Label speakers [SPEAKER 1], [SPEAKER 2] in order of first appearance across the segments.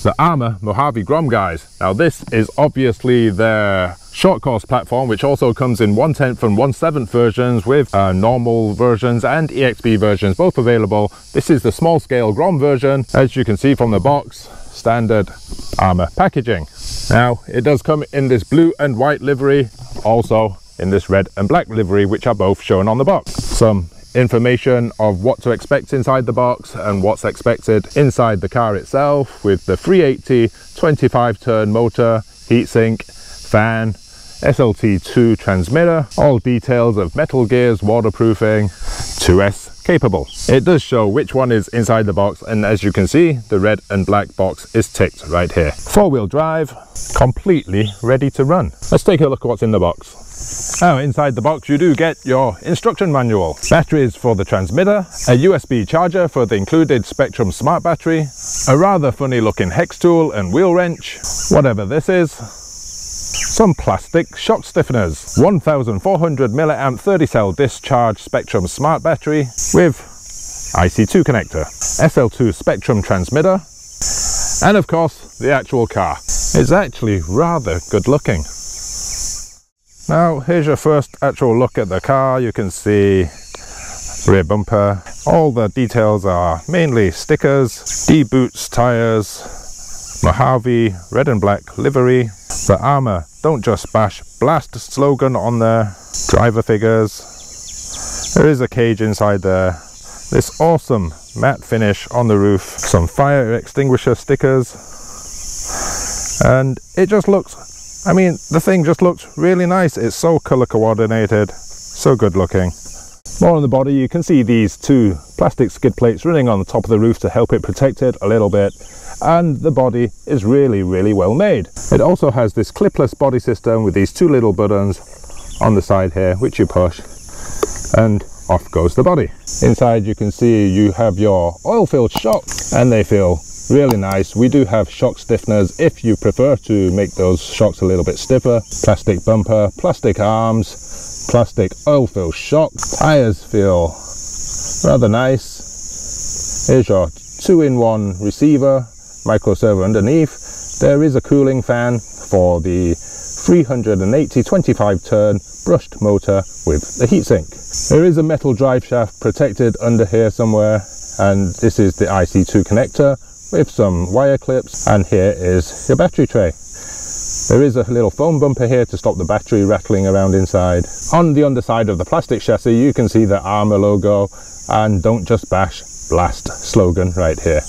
[SPEAKER 1] the Arrma Mojave Grom, guys. Now this is obviously their short course platform, which also comes in 1/10 and 1/7 versions, with normal versions and EXP versions both available. This is the small scale Grom version, as you can see from the box, standard Arrma packaging. Now it does come in this blue and white livery, also in this red and black livery, which are both shown on the box. Some information of what to expect inside the box and what's expected inside the car itself, with the 380 25 turn motor, heatsink, fan, SLT2 transmitter, all details of metal gears, waterproofing, 2S capable. It does show which one is inside the box, and as you can see, the red and black box is ticked right here. 4-wheel drive, completely ready to run. Let's take a look at what's in the box. Now inside the box you do get your instruction manual, batteries for the transmitter, a USB charger for the included Spektrum Smart Battery, a rather funny looking hex tool and wheel wrench, whatever this is, some plastic shock stiffeners, 1400 mAh 30 cell discharge Spektrum Smart Battery with IC2 connector, SL2 Spektrum transmitter, and of course the actual car. It's actually rather good looking. Now here's your first actual look at the car. You can see rear bumper. All the details are mainly stickers, D-Boots tires, Mojave red and black livery, the Arrma Don't Just Bash Blast slogan on there, driver figures. There is a cage inside there, this awesome matte finish on the roof, some fire extinguisher stickers, and it just looks, I mean, the thing just looks really nice. It's so color coordinated, so good looking. More on the body, you can see these two plastic skid plates running on the top of the roof to help it protect it a little bit, and the body is really well made. It also has this clipless body system with these two little buttons on the side here, which you push and off goes the body. Inside you can see you have your oil-filled shocks, and they feel really nice. We do have shock stiffeners if you prefer to make those shocks a little bit stiffer. Plastic bumper, plastic arms, plastic oil-filled shocks. Tires feel rather nice. Here's your 2-in-1 receiver, micro servo underneath. There is a cooling fan for the 380 25 turn brushed motor with the heatsink. There is a metal drive shaft protected under here somewhere, and this is the IC2 connector with some wire clips, and here is your battery tray. There is a little foam bumper here to stop the battery rattling around inside. On the underside of the plastic chassis you can see the Arrma logo and Don't Just Bash Blast slogan right here.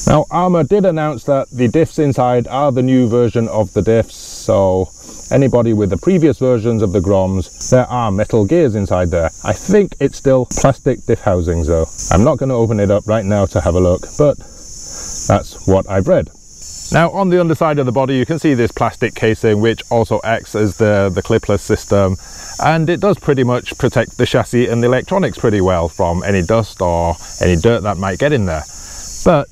[SPEAKER 1] Now Arrma did announce that the diffs inside are the new version of the diffs, so anybody with the previous versions of the Groms, there are metal gears inside there. I think it's still plastic diff housings though. I'm not going to open it up right now to have a look, but that's what I've read. Now on the underside of the body you can see this plastic casing, which also acts as the clipless system, and it does pretty much protect the chassis and the electronics pretty well from any dust or any dirt that might get in there. But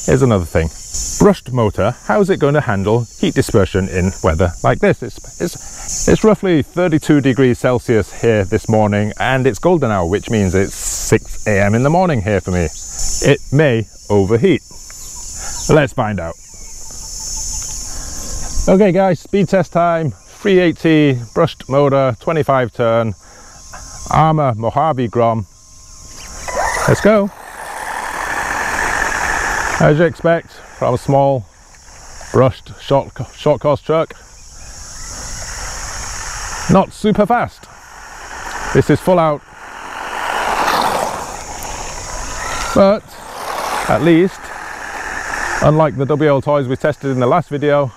[SPEAKER 1] here's another thing. Brushed motor, how's it going to handle heat dispersion in weather like this? It's roughly 32 degrees Celsius here this morning, and it's golden hour, which means it's 6 AM in the morning here for me. It may overheat. Let's find out. Okay guys, speed test time. 380 brushed motor, 25 turn, Arrma Mojave Grom. Let's go. As you expect from a small brushed short course truck, not super fast. This is full out, but at least, unlike the WL toys we tested in the last video,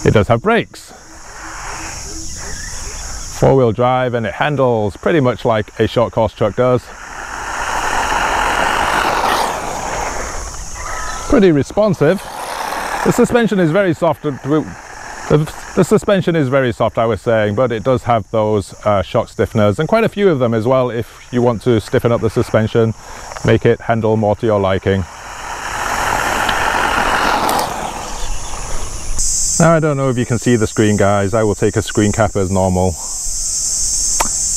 [SPEAKER 1] it does have brakes. 4-wheel drive, and it handles pretty much like a short course truck does. Pretty responsive. The suspension is very soft. The suspension is very soft, I was saying, but it does have those shock stiffeners, and quite a few of them as well if you want to stiffen up the suspension, make it handle more to your liking. Now I don't know if you can see the screen, guys. I will take a screen cap as normal.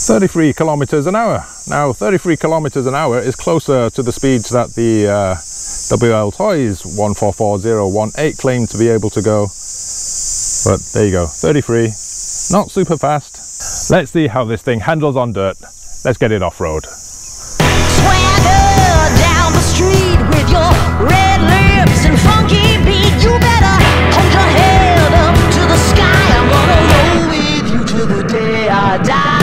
[SPEAKER 1] 33 kilometers an hour. Now 33 kilometers an hour is closer to the speeds that the WL Toys 144018 claimed to be able to go. But there you go, 33, not super fast. Let's see how this thing handles on dirt. Let's get it off-road.
[SPEAKER 2] Swagger down the street with your red lips and funky beat. You better hold your head up to the sky. I'm gonna roll with you till the day I die.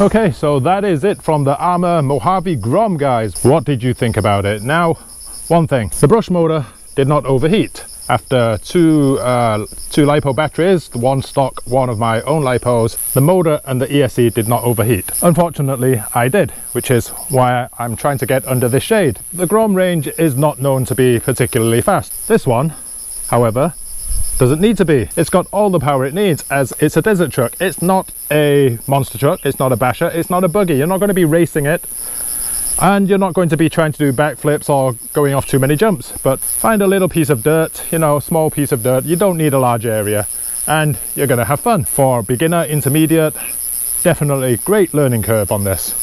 [SPEAKER 1] Okay, so that is it from the Arrma Mojave Grom, guys. What did you think about it? Now, one thing, the brush motor did not overheat. After two LiPo batteries, one stock, one of my own LiPos, the motor and the ESC did not overheat. Unfortunately, I did, which is why I'm trying to get under this shade. The Grom range is not known to be particularly fast. This one, however, doesn't need to be. It's got all the power it needs, as it's a desert truck. It's not a monster truck, it's not a basher, it's not a buggy. You're not going to be racing it, and you're not going to be trying to do backflips or going off too many jumps. But find a little piece of dirt, you know, small piece of dirt. You don't need a large area, and you're going to have fun. For beginner, intermediate, definitely great learning curve on this.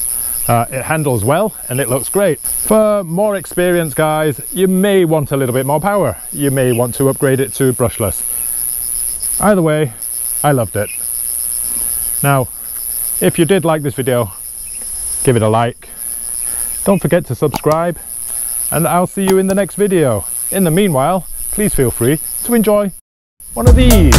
[SPEAKER 1] It handles well and it looks great. For more experienced guys, you may want a little bit more power. You may want to upgrade it to brushless. Either way, I loved it. Now, if you did like this video, give it a like. Don't forget to subscribe, and I'll see you in the next video. In the meanwhile, please feel free to enjoy one of these.